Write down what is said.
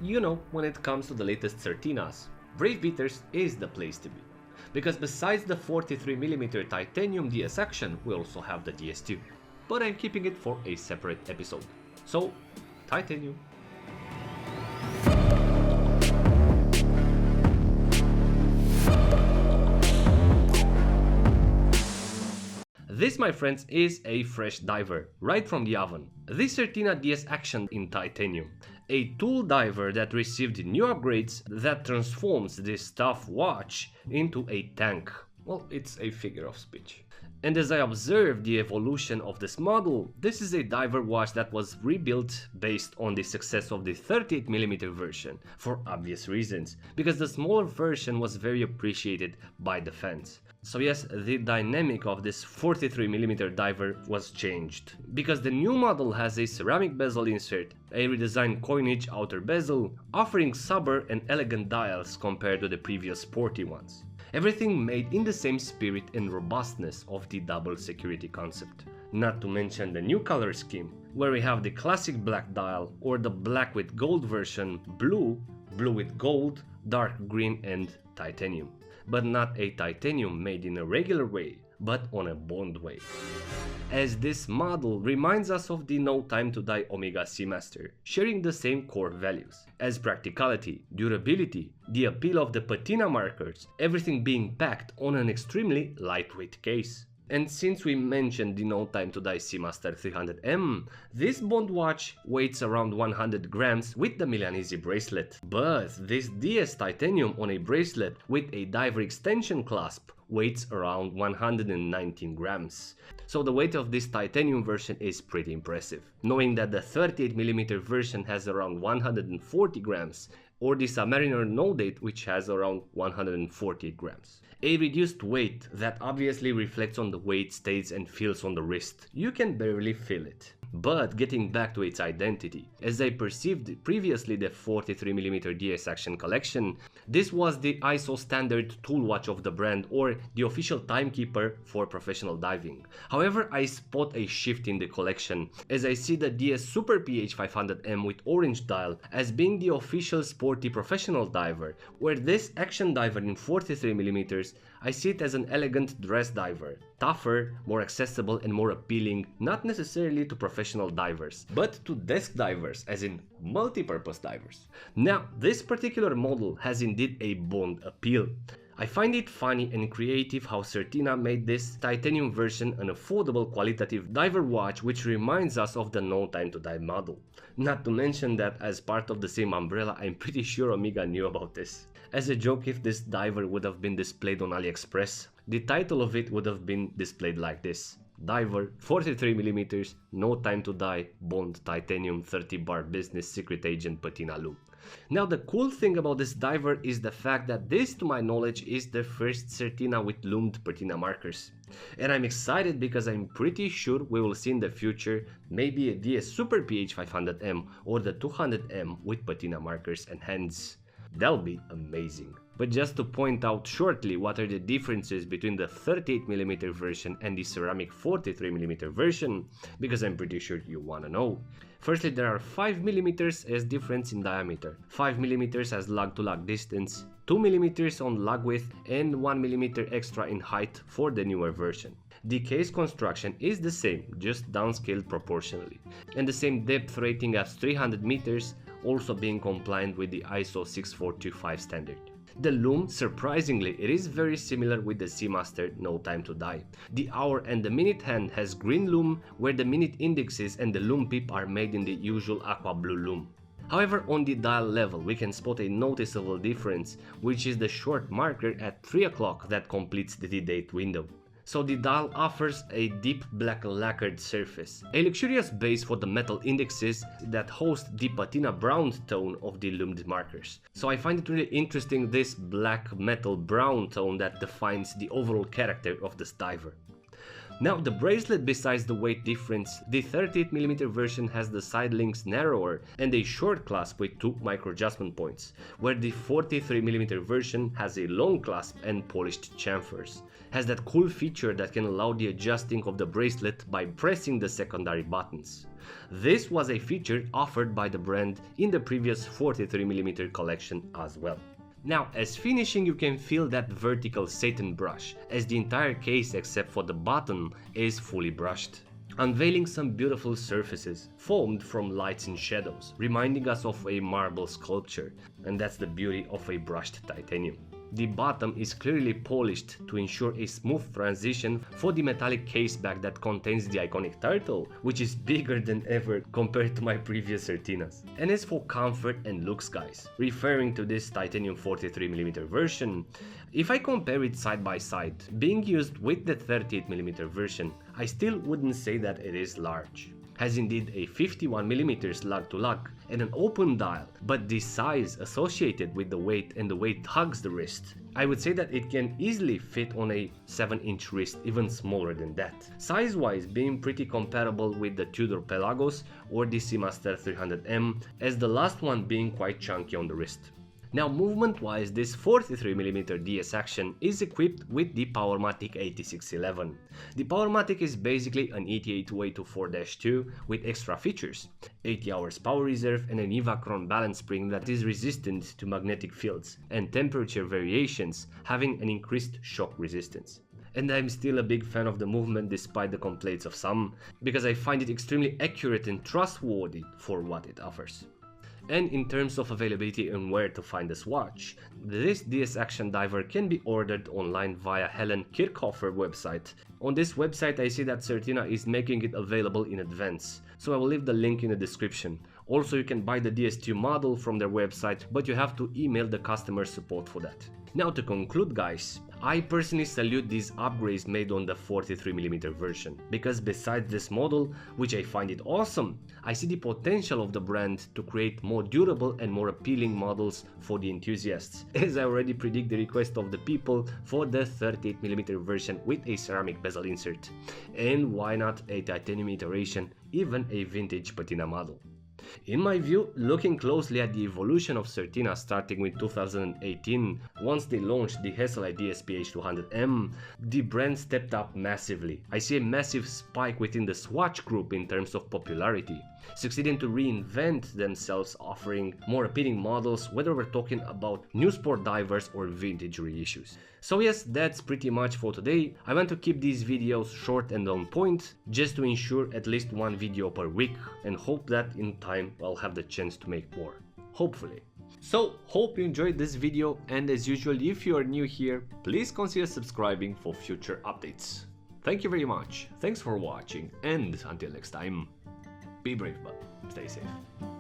You know, when it comes to the latest Certinas, Brave Beaters is the place to be. Because besides the 43mm titanium DS Action, we also have the DS2. But I'm keeping it for a separate episode. So, titanium. This, my friends, is a fresh diver, right from the oven. The Certina DS Action in titanium. A tool diver that received new upgrades that transforms this tough watch into a tank. Well, it's a figure of speech. And as I observed the evolution of this model, this is a diver watch that was rebuilt based on the success of the 38mm version, for obvious reasons, because the smaller version was very appreciated by the fans. So yes, the dynamic of this 43mm diver was changed, because the new model has a ceramic bezel insert, a redesigned coinage outer bezel, offering sober and elegant dials compared to the previous sporty ones. Everything made in the same spirit and robustness of the double security concept. Not to mention the new color scheme, where we have the classic black dial or the black with gold version, blue, blue with gold, dark green and titanium. But not a titanium made in a regular way, but on a bond way. As this model reminds us of the No Time to Die Omega Seamaster, sharing the same core values, as practicality, durability, the appeal of the patina markers, everything being packed on an extremely lightweight case. And since we mentioned the No Time to Die Seamaster 300M, this Bond watch weighs around 100 grams with the Milanese bracelet. But this DS titanium on a bracelet with a diver extension clasp weighs around 119 grams. So the weight of this titanium version is pretty impressive, knowing that the 38mm version has around 140 grams, or the Submariner No Date which has around 140 grams. A reduced weight that obviously reflects on the way it stays and feels on the wrist. You can barely feel it. But getting back to its identity, as I perceived previously the 43mm DS Action collection, this was the ISO standard tool watch of the brand or the official timekeeper for professional diving. However, I spot a shift in the collection as I see the DS Super PH 500M with orange dial as being the official sporty professional diver, where this action diver in 43mm I see it as an elegant dress diver, tougher, more accessible and more appealing, not necessarily to professional divers, but to desk divers, as in multi-purpose divers. Now, this particular model has indeed a Bond appeal. I find it funny and creative how Certina made this titanium version an affordable qualitative diver watch which reminds us of the No Time to Die model. Not to mention that as part of the same umbrella, I'm pretty sure Omega knew about this. As a joke, if this diver would have been displayed on AliExpress, the title of it would have been displayed like this: Diver 43mm, No Time to Die, Bond Titanium 30 bar Business Secret Agent Patina Loom. Now the cool thing about this diver is the fact that this, to my knowledge, is the first Certina with loomed patina markers. And I'm excited because I'm pretty sure we will see in the future maybe a DS Super PH 500M or the 200M with patina markers and hands. That'll be amazing. But just to point out shortly what are the differences between the 38mm version and the ceramic 43mm version, because I'm pretty sure you wanna know. Firstly, there are 5mm as difference in diameter, 5mm as lug-to-lug distance, 2mm on lug width and 1mm extra in height for the newer version. The case construction is the same, just downscaled proportionally, and the same depth rating as 300 meters, also being compliant with the ISO 6425 standard. The loom, surprisingly, it is very similar with the Seamaster No Time to Die. The hour and the minute hand has green loom, where the minute indexes and the loom pip are made in the usual aqua blue loom. However, on the dial level we can spot a noticeable difference, which is the short marker at 3 o'clock that completes the date window. So the dial offers a deep black lacquered surface, a luxurious base for the metal indexes that host the patina brown tone of the loomed markers. So I find it really interesting, this black metal brown tone that defines the overall character of this diver. Now the bracelet, besides the weight difference, the 38mm version has the side links narrower and a short clasp with 2 micro adjustment points, where the 43mm version has a long clasp and polished chamfers. Has that cool feature that can allow the adjusting of the bracelet by pressing the secondary buttons. This was a feature offered by the brand in the previous 43mm collection as well. Now, as finishing, you can feel that vertical satin brush, as the entire case except for the bottom is fully brushed, unveiling some beautiful surfaces formed from lights and shadows, reminding us of a marble sculpture, and that's the beauty of a brushed titanium. The bottom is clearly polished to ensure a smooth transition for the metallic case back that contains the iconic turtle, which is bigger than ever compared to my previous Certinas. And as for comfort and looks, guys, referring to this titanium 43mm version, if I compare it side by side, being used with the 38mm version, I still wouldn't say that it is large. Has indeed a 51mm lug to lug and an open dial, but the size associated with the weight and the weight hugs the wrist. I would say that it can easily fit on a 7-inch wrist, even smaller than that. Size-wise being pretty comparable with the Tudor Pelagos or the Seamaster 300M, as the last one being quite chunky on the wrist. Now, movement-wise, this 43mm DS Action is equipped with the Powermatic 8611. The Powermatic is basically an ETA 2824-2 with extra features: 80 hours power reserve and an Evacron balance spring that is resistant to magnetic fields and temperature variations, having an increased shock resistance. And I'm still a big fan of the movement despite the complaints of some, because I find it extremely accurate and trustworthy for what it offers. And in terms of availability and where to find this watch, this DS Action Diver can be ordered online via Helen Kirchhofer website. On this website I see that Certina is making it available in advance, so I will leave the link in the description. Also, you can buy the DS2 model from their website, but you have to email the customer support for that. Now, to conclude, guys, I personally salute these upgrades made on the 43mm version, because besides this model, which I find it awesome, I see the potential of the brand to create more durable and more appealing models for the enthusiasts, as I already predict the request of the people for the 38mm version with a ceramic bezel insert, and why not a titanium iteration, even a vintage patina model. In my view, looking closely at the evolution of Certina starting with 2018, once they launched the Hesalite DSPH200M, the brand stepped up massively. I see a massive spike within the Swatch group in terms of popularity, succeeding to reinvent themselves, offering more appealing models, whether we're talking about new sport divers or vintage reissues. So yes, that's pretty much for today. I want to keep these videos short and on point, just to ensure at least one video per week, and hope that in time I'll have the chance to make more. Hopefully. So, hope you enjoyed this video, and as usual, if you are new here, please consider subscribing for future updates. Thank you very much, thanks for watching, and until next time, be brave but stay safe.